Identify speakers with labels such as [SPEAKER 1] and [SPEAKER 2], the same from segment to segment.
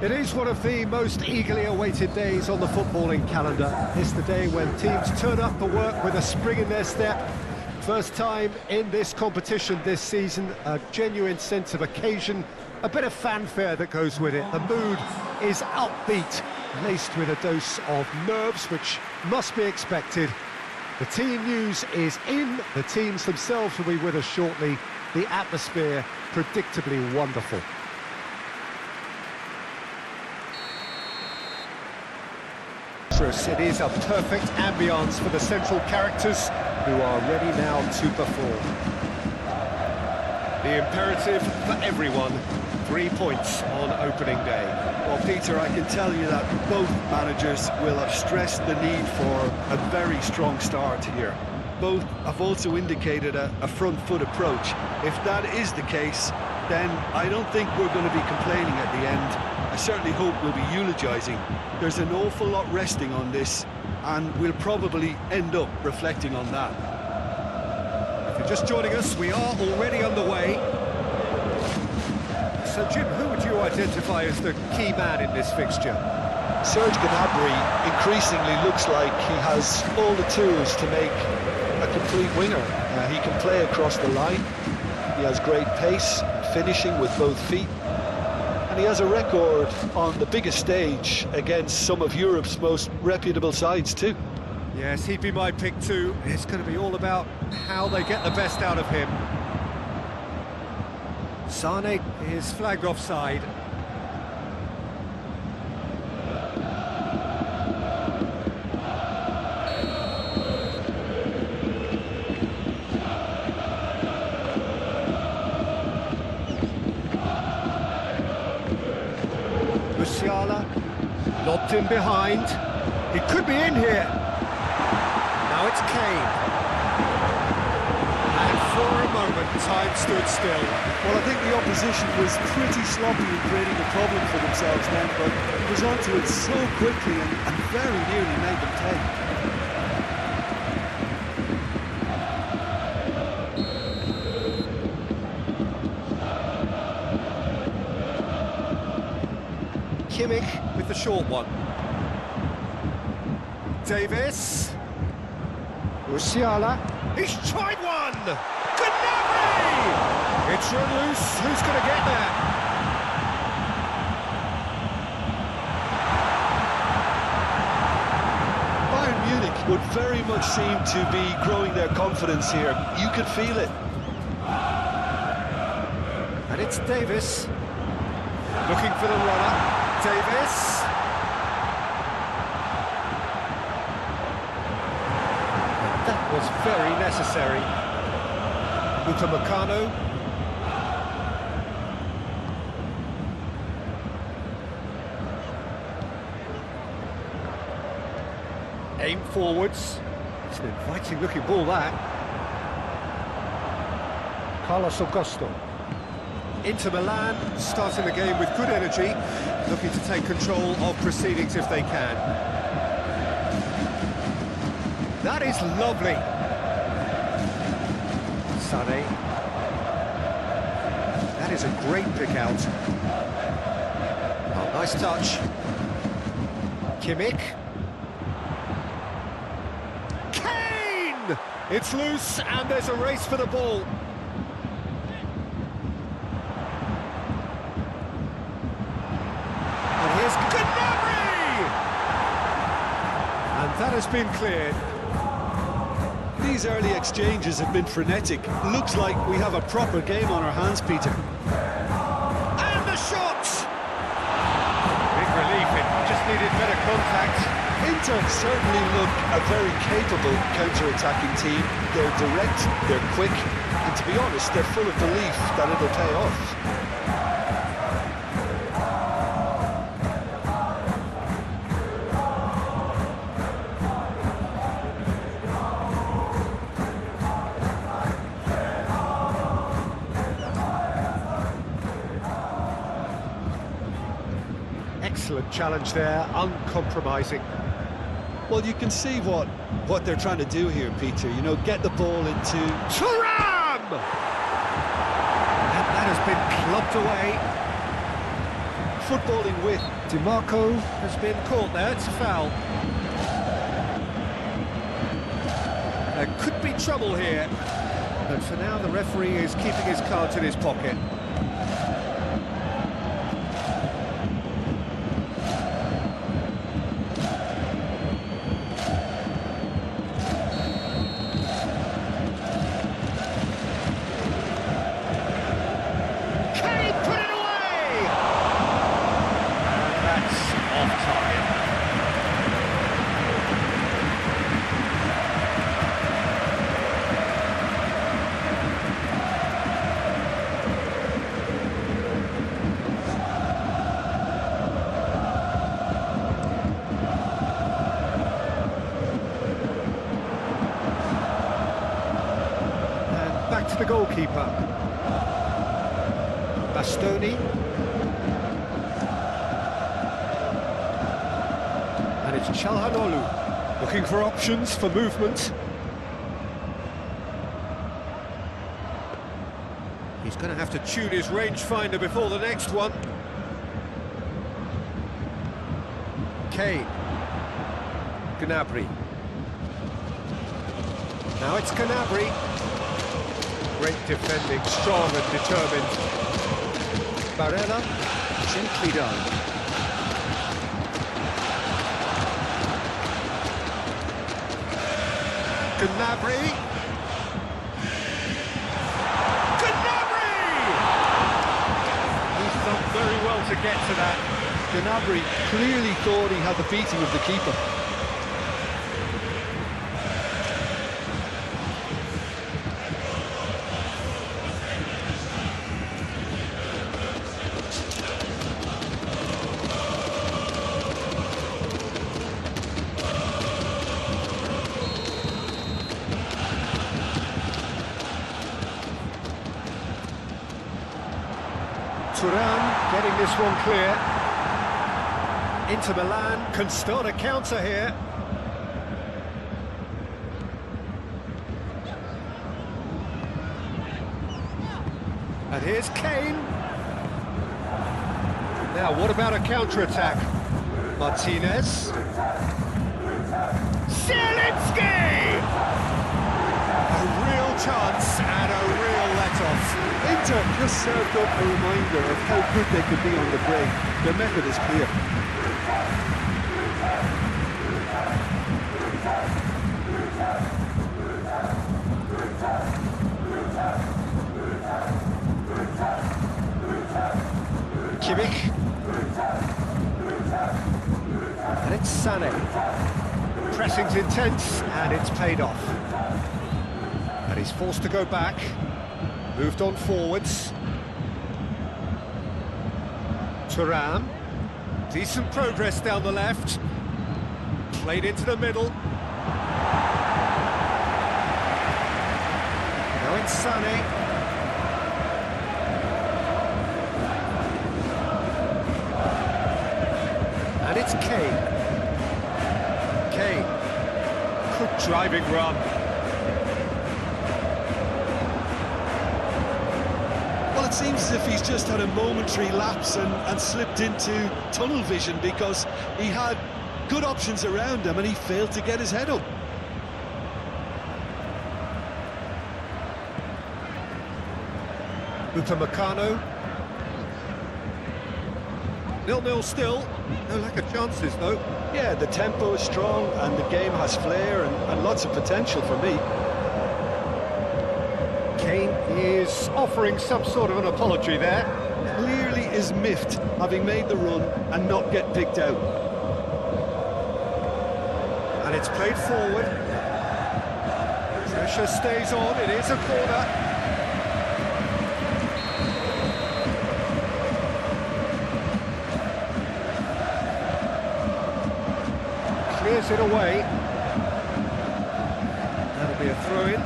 [SPEAKER 1] It is one of the most eagerly awaited days on the footballing calendar. It's the day when teams turn up for work with a spring in their step. First time in this competition this season, a genuine sense of occasion, a bit of fanfare that goes with it. The mood is upbeat, laced with a dose of nerves, which must be expected. The team news is in, the teams themselves will be with us shortly. The atmosphere predictably wonderful. It is a perfect ambience for the central characters who are ready now to perform. The imperative for everyone, 3 points on opening day.
[SPEAKER 2] Well, Peter, I can tell you that both managers will have stressed the need for a very strong start here. Both have also indicated a front foot approach. If that is the case, then I don't think we're going to be complaining at the end. I certainly hope we'll be eulogising. There's an awful lot resting on this, and we'll probably end up reflecting on that.
[SPEAKER 1] If you're just joining us, we are already underway. So, Jim, who would you identify as the key man in this fixture?
[SPEAKER 3] Serge Gnabry increasingly looks like he has all the tools to make a complete winger. He can play across the line, he has great pace, finishing with both feet, and he has a record on the biggest stage against some of Europe's most reputable sides too.
[SPEAKER 1] Yes, he'd be my pick too. It's going to be all about how they get the best out of him. Sane is flagged offside. Musiala, lobbed in behind. He could be in here. Now it's Kane. And for a moment, time stood still.
[SPEAKER 2] Well, I think the opposition was pretty sloppy in creating a problem for themselves then, but he was onto it so quickly and very nearly made them pay.
[SPEAKER 1] Kimmich with the short one. Davis. Musiala. He's tried one! Gnabry! It's run loose. Who's going to get there?
[SPEAKER 2] Bayern Munich would very much seem to be growing their confidence here. You could feel it.
[SPEAKER 1] And it's Davis. Looking for the runner. Davis. That was very necessary. Upamecano. Aim forwards. It's an inviting looking ball, that. Carlos Augusto. Into Milan, starting the game with good energy, looking to take control of proceedings if they can. That is lovely. Sane. That is a great pick out. Oh, nice touch. Kimmich. Kane! It's loose and there's a race for the ball. That has been cleared.
[SPEAKER 2] These early exchanges have been frenetic. Looks like we have a proper game on our hands, Peter.
[SPEAKER 1] And the shot! Big relief, it just needed better contact.
[SPEAKER 3] Inter certainly look a very capable counter-attacking team. They're direct, they're quick, and to be honest, they're full of belief that it'll pay off.
[SPEAKER 1] Excellent challenge there, uncompromising.
[SPEAKER 2] Well, you can see what they're trying to do here, Peter. You know, get the ball into...
[SPEAKER 1] Thuram! And that has been clubbed away.
[SPEAKER 2] footballing with.
[SPEAKER 1] DiMarco has been caught there, it's a foul. There could be trouble here, but for now the referee is keeping his cards in his pocket. Back to the goalkeeper. Bastoni. And it's Çalhanoğlu looking for options for movement. He's going to have to tune his rangefinder before the next one. Kane. Gnabry. Now it's Gnabry. Great defending, strong and determined. Barella, gently done. Gnabry! Gnabry! He's done very well to get to that.
[SPEAKER 2] Gnabry clearly thought he had the beating of the keeper.
[SPEAKER 1] Thuram getting this one clear. Inter Milan can start a counter here. And here's Kane. Now, what about a counter-attack? Martinez. Zielinski! A real chance and a real let-off.
[SPEAKER 2] Inter just served up a reminder of how good they could be on the break. Their method is clear.
[SPEAKER 1] Kimmich. And it's Sané. Pressing's intense, and it's paid off. And he's forced to go back. Moved on forwards. Thuram. Decent progress down the left. Played into the middle. Now it's Sané. And it's Kane. Kane. Good driving run.
[SPEAKER 2] Well, it seems as if he's just had a momentary lapse and slipped into tunnel vision, because he had good options around him and he failed to get his head up.
[SPEAKER 1] Upamecano. 0-0 still. No lack of chances, though.
[SPEAKER 3] Yeah, the tempo is strong and the game has flair and lots of potential for me.
[SPEAKER 1] Kane is offering some sort of an apology there.
[SPEAKER 2] Clearly is miffed, having made the run and not get picked out.
[SPEAKER 1] And it's played forward. Pressure stays on, it is a corner. Clears it away. That'll be a throw-in.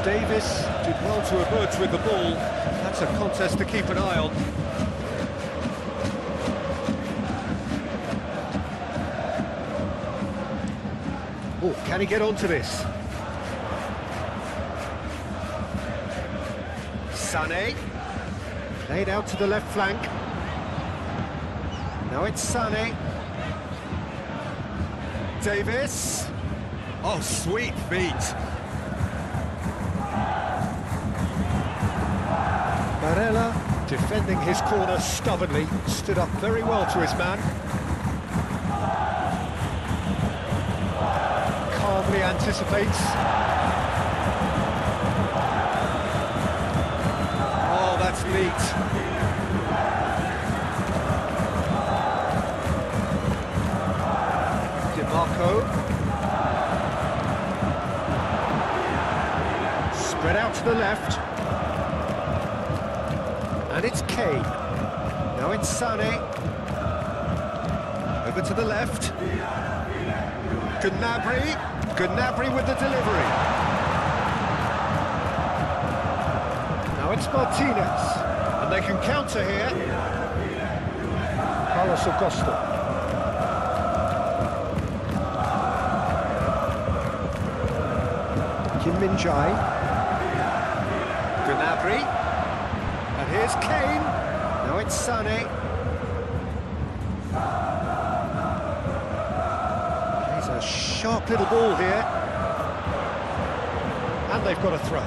[SPEAKER 1] Davis did well to emerge with the ball. That's a contest to keep an eye on. Oh, can he get onto this? Sané. Laid out to the left flank. Now it's Sané. Davis. Oh, sweet feet. Barella, defending his corner stubbornly, stood up very well to his man. Calmly anticipates. Oh, that's neat. DeMarco. Spread out to the left. And it's Kane. Now it's Sané. Over to the left. Gnabry with the delivery. Now it's Martinez. And they can counter here. Carlos Augusto. Kim Min-jae. Gnabry. And here's Kane. Now it's Sané. He's a sharp little ball here. And they've got a throw.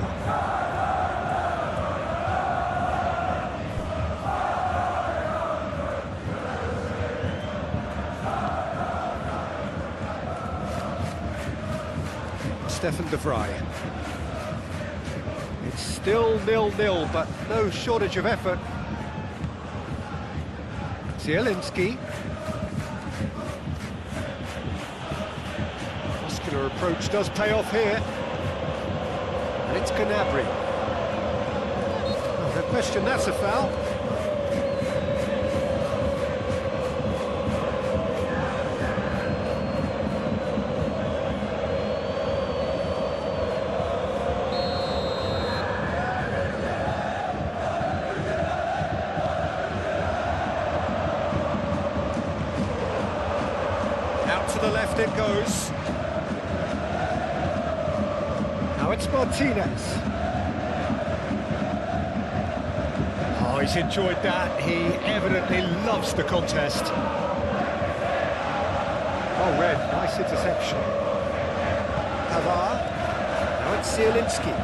[SPEAKER 1] Stefan de Vrij. It's still 0-0, but no shortage of effort. Zielinski. Muscular approach does pay off here. And it's Gnabry. Oh, no question, that's a foul. To the left it goes. Now it's Martinez. Oh, he's enjoyed that. He evidently loves the contest. Oh, red. Nice interception. Pavard. Now it's Zielinski.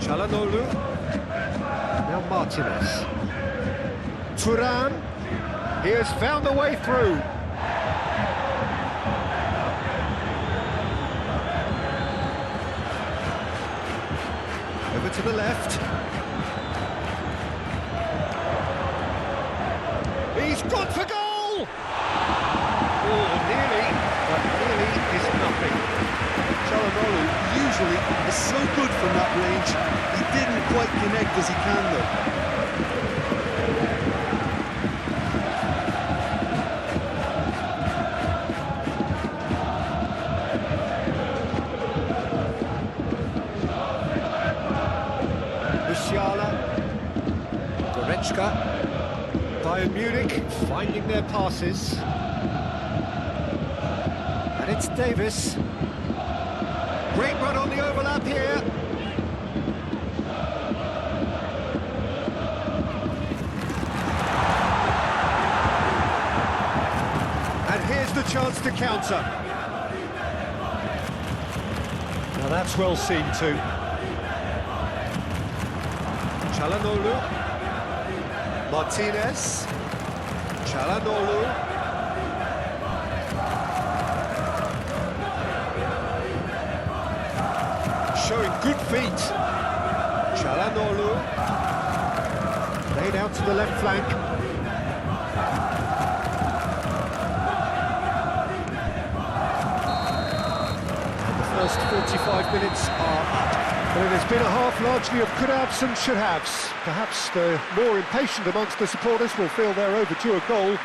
[SPEAKER 1] Çalhanoğlu. Now Martinez. Turan, he has found a way through. Over to the left. He's gone for goal! Oh, nearly, but nearly is nothing.
[SPEAKER 2] Çalhanoğlu usually is so good from that range. He didn't quite connect as he can though.
[SPEAKER 1] Bayern Munich finding their passes. And it's Davis. Great run on the overlap here. And here's the chance to counter. Now that's well seen too. Çalhanoğlu. Martinez, Çalhanoğlu, showing good feet. Çalhanoğlu, laid out to the left flank. And the first 45 minutes are up. But it has been a half largely of could-haves and should-haves. Perhaps the more impatient amongst the supporters will feel they're overdue a goal,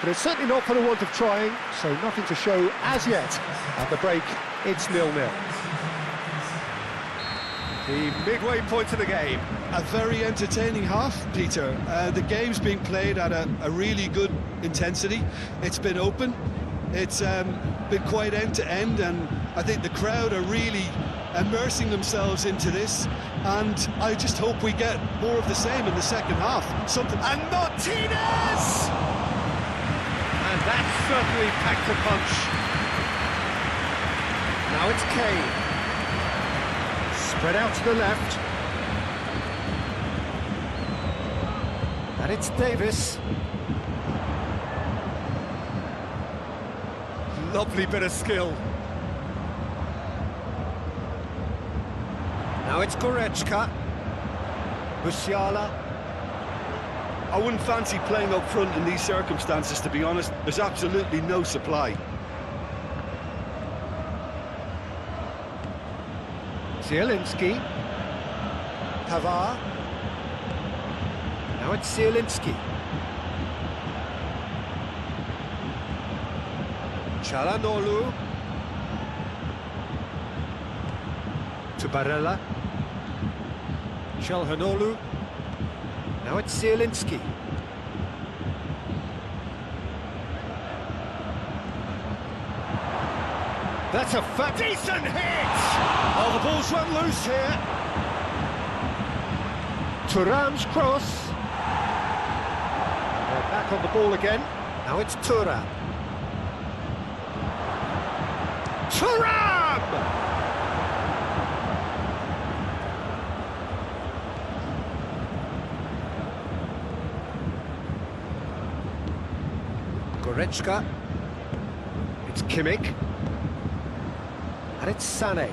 [SPEAKER 1] but it's certainly not for the want of trying, so nothing to show as yet. At the break, it's 0-0. The midway point of the game.
[SPEAKER 2] A very entertaining half, Peter. The game's being played at a really good intensity. It's been open. It's been quite end-to-end, and I think the crowd are really immersing themselves into this, and I just hope we get more of the same in the second half.
[SPEAKER 1] And Martinez! And that certainly packed a punch. Now it's Kane. Spread out to the left. And it's Davis. Lovely bit of skill. Now it's Goretzka. Musiala.
[SPEAKER 2] I wouldn't fancy playing up front in these circumstances, to be honest. There's absolutely no supply.
[SPEAKER 1] Zielinski. Pavard. Now it's Zielinski. Çalhanoğlu. To Barella. Çalhanoğlu. Now it's Zielinski. That's a decent hit! Oh, the ball's run loose here. Thuram's cross. They're back on the ball again. Now it's Thuram. Thuram! Goretzka. It's Kimmich. And it's Sané.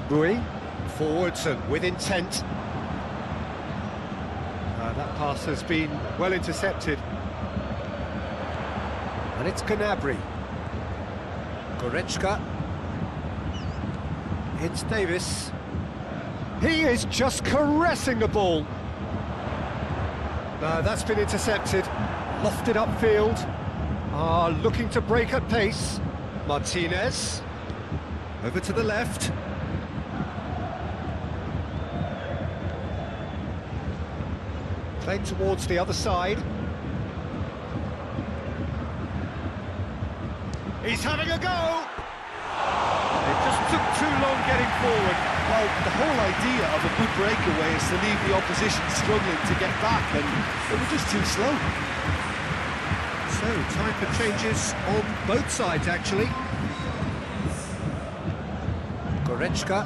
[SPEAKER 1] Rui. Forwards and with intent. That pass has been well intercepted. And it's Gnabry. Goretzka. It's Davis. He is just caressing the ball. That's been intercepted. Lofted upfield. Looking to break at pace. Martinez. Over to the left. Played towards the other side. He's having a go! It just took too long getting forward.
[SPEAKER 2] Well, the whole idea of a good breakaway is to leave the opposition struggling to get back, and they were just too slow.
[SPEAKER 1] So, time for changes on both sides, actually. Goretzka.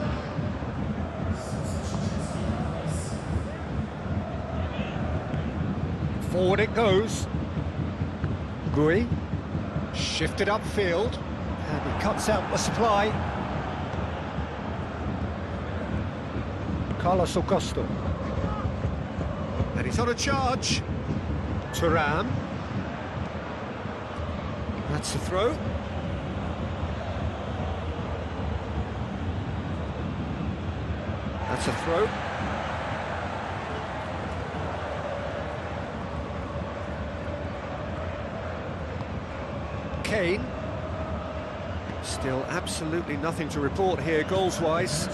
[SPEAKER 1] Forward it goes. Rui. Shifted upfield. And he cuts out the supply. Carlos Augusto. And he's on a charge. Thuram. That's the throw. That's a throw. Kane. Still absolutely nothing to report here goals-wise.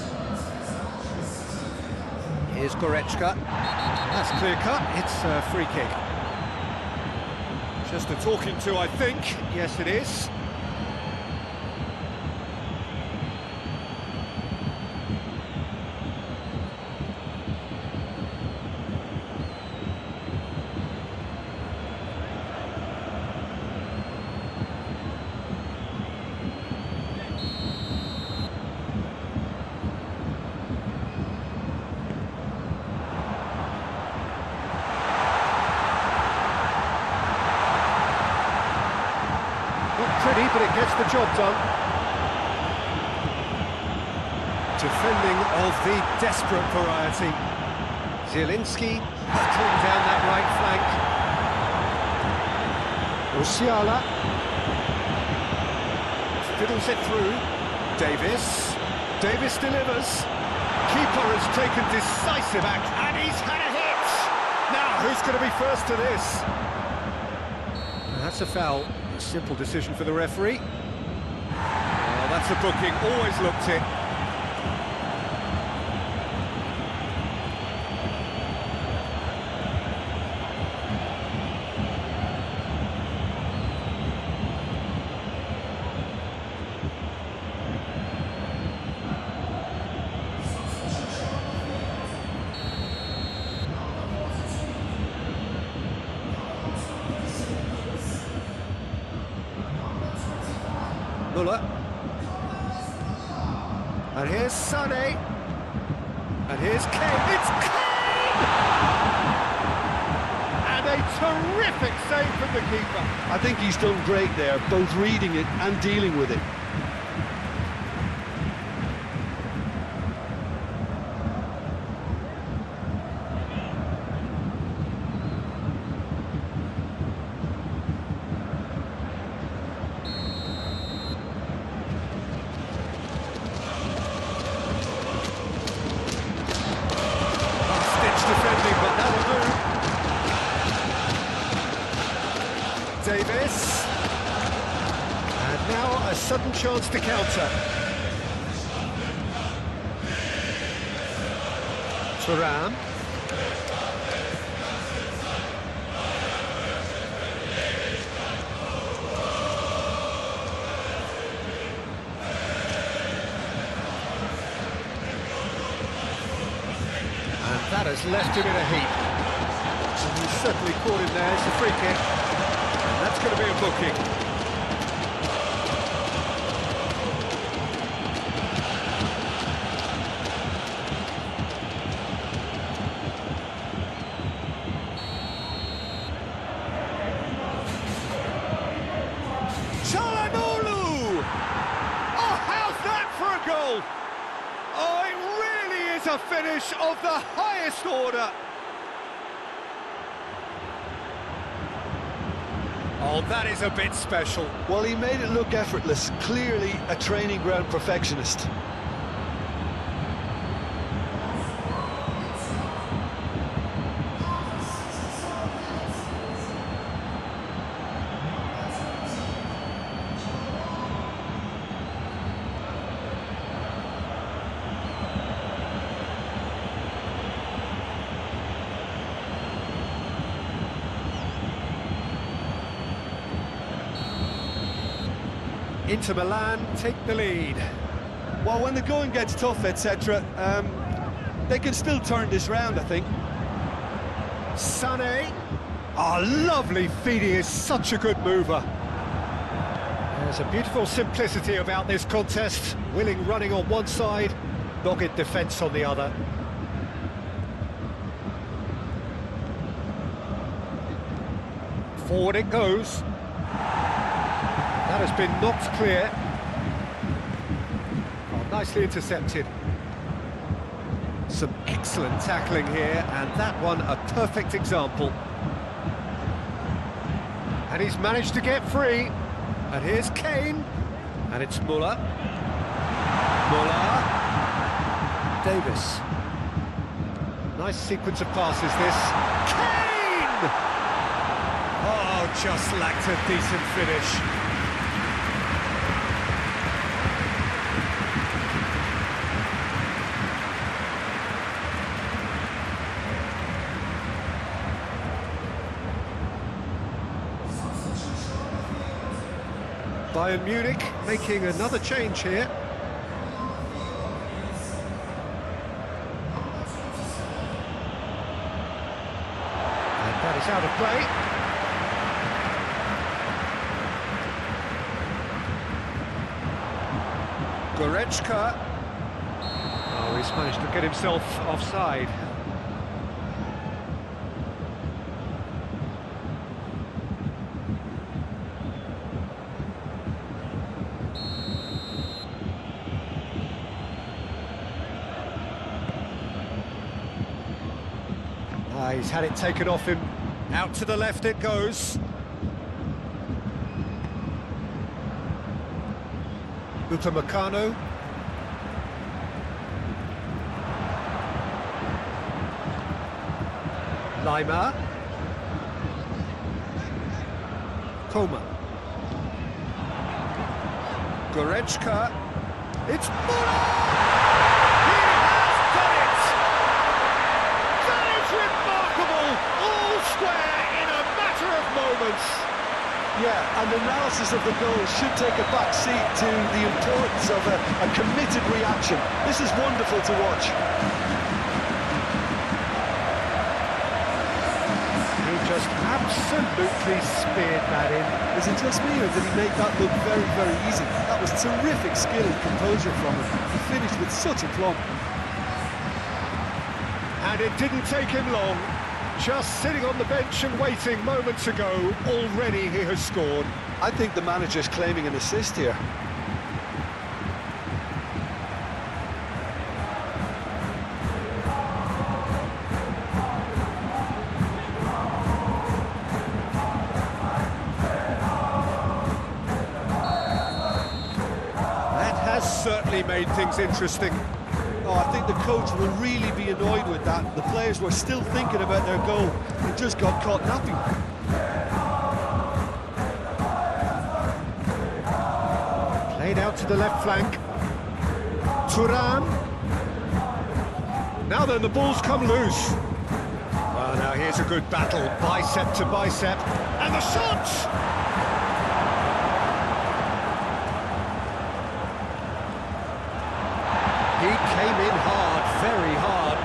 [SPEAKER 1] Here's Goretzka. That's clear cut. It's a free kick. Just a talking to, I think. Yes, it is. Pretty, but it gets the job done. Defending of the desperate variety. Zielinski hustling down that right flank. Musiala fiddles it through. Davis delivers. Keeper has taken decisive action, and he's had a hit. Now, who's going to be first to this? That's a foul. A simple decision for the referee. Oh, that's a booking, always looked it. Muller. And here's Sané. And here's Kane. It's Kane! And a terrific save from the keeper.
[SPEAKER 2] I think he's done great there, both reading it and dealing with it.
[SPEAKER 1] Defending, but that'll do. Davis. And now a sudden chance to counter. Thuram. That has left him in a heap. And he's certainly caught him there. It's a free kick. And that's going to be a booking. Çalhanoğlu! Oh, how's that for a goal? Oh, it really is a finish of the highest order. Oh, that is a bit special.
[SPEAKER 2] Well, he made it look effortless. Clearly a training ground perfectionist.
[SPEAKER 1] Inter Milan take the lead.
[SPEAKER 2] Well, when the going gets tough, etc., they can still turn this round, I think.
[SPEAKER 1] Sané. Oh, lovely feed. He is such a good mover. There's a beautiful simplicity about this contest. Willing running on one side, dogged defence on the other. Forward it goes. That has been knocked clear. Oh, nicely intercepted. Some excellent tackling here, and that one a perfect example. And he's managed to get free. And here's Kane. And it's Muller. Muller. Davis. Nice sequence of passes, this. Kane! Oh, just lacked a decent finish. Bayern Munich making another change here. And that is out of play. Goretzka. Oh, he's managed to get himself offside. He's had it taken off him. Out to the left it goes. Upamecano. Lima. Coman. Goretzka. It's Muller! All square in a matter of moments.
[SPEAKER 2] Yeah, and analysis of the goal should take a back seat to the importance of a committed reaction. This is wonderful to watch.
[SPEAKER 1] He just absolutely speared that in.
[SPEAKER 2] Is it just me, or did he make that look very, very easy? That was terrific skill and composure from him. He finished with such aplomb.
[SPEAKER 1] And it didn't take him long. Just sitting on the bench and waiting moments ago, already he has scored.
[SPEAKER 3] I think the manager's claiming an assist here.
[SPEAKER 1] That has certainly made things interesting.
[SPEAKER 2] Oh, I think the coach will really be annoyed with that. The players were still thinking about their goal. It just got caught napping.
[SPEAKER 1] Played out to the left flank. Thuram. Now then, the ball's come loose. Well, now here's a good battle, bicep to bicep. And the shot! He came in hard, very hard.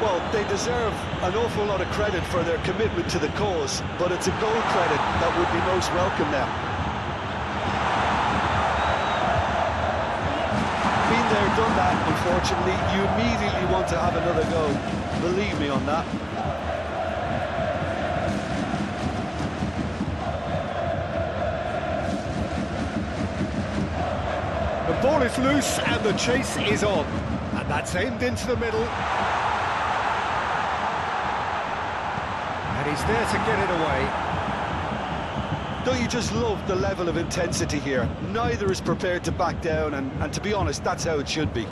[SPEAKER 3] Well, they deserve an awful lot of credit for their commitment to the cause, but it's a goal credit that would be most welcome now. Been there, done that, unfortunately. You immediately want to have another go. Believe me on that.
[SPEAKER 1] The ball is loose and the chase is on. And that's aimed into the middle. And he's there to get it away.
[SPEAKER 3] Don't you just love the level of intensity here? Neither is prepared to back down, and to be honest, that's how it should be.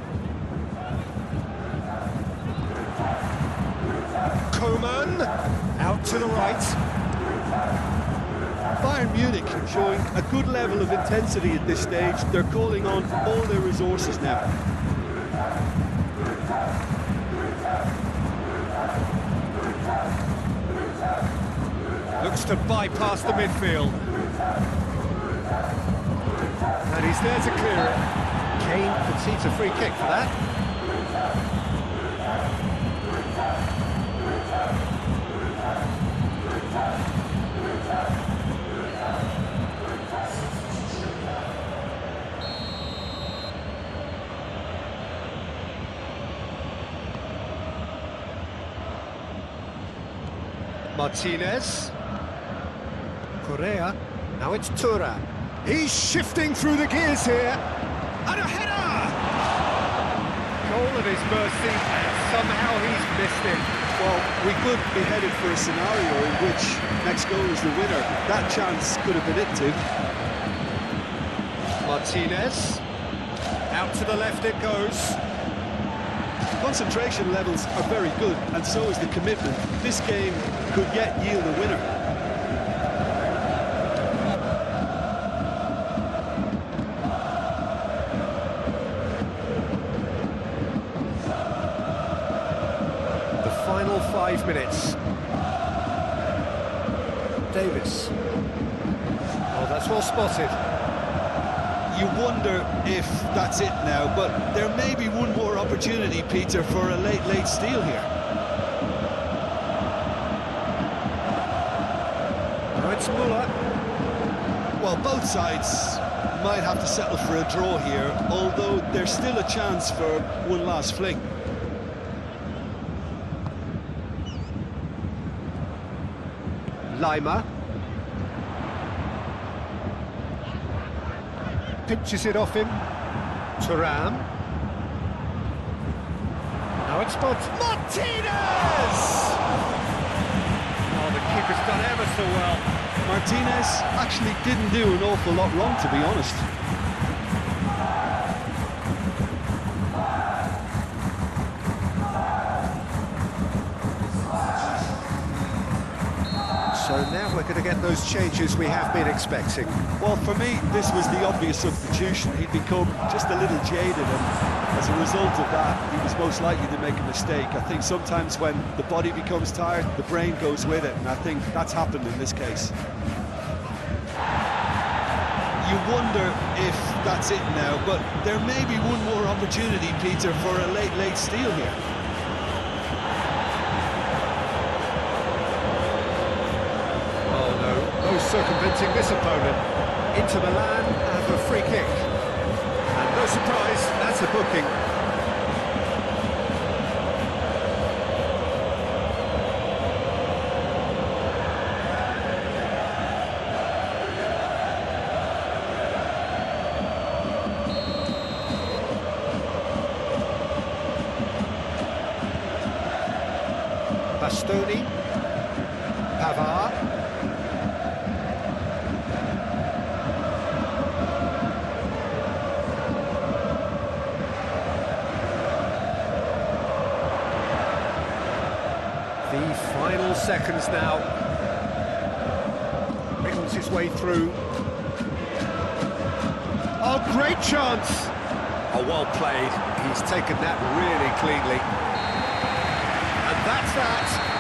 [SPEAKER 1] Coman, out to the right.
[SPEAKER 2] Bayern Munich showing a good level of intensity at this stage. They're calling on all their resources now.
[SPEAKER 1] Looks to bypass the midfield. And he's there to clear it. Kane concedes a free kick for that. Martinez. Correa. Now it's Thuram. He's shifting through the gears here. And a header! Goal at his mercy, and somehow he's missed it.
[SPEAKER 2] Well, we could be headed for a scenario in which next goal is the winner. That chance could have been it too.
[SPEAKER 1] Martinez. Out to the left it goes.
[SPEAKER 2] Concentration levels are very good, and so is the commitment. This game could yet yield a winner.
[SPEAKER 1] The final 5 minutes. Davis. Oh, that's well spotted.
[SPEAKER 2] You wonder if that's it now, but there may be one more opportunity, Peter, for a late steal here.
[SPEAKER 1] Now it's Muller.
[SPEAKER 2] Well, both sides might have to settle for a draw here, although there's still a chance for one last fling.
[SPEAKER 1] Lima. Pinches it off him. Thuram. Now it's Martinez! Oh, the keeper's done ever so well.
[SPEAKER 2] Martinez actually didn't do an awful lot wrong, to be honest.
[SPEAKER 1] So now we're going to get those changes we have been expecting.
[SPEAKER 2] Well, for me, this was the obvious substitution. He'd become just a little jaded, and as a result of that, he was most likely to make a mistake. I think sometimes when the body becomes tired, the brain goes with it, and I think that's happened in this case. You wonder if that's it now, but there may be one more opportunity, Peter, for a late steal here.
[SPEAKER 1] circumventing this opponent. Into Milan and a free kick. And no surprise, that's a booking. Bastoni, Pavard, the final seconds now, wriggles his way through. Oh, great chance! Oh, well played, he's taken that really cleanly. And that's that.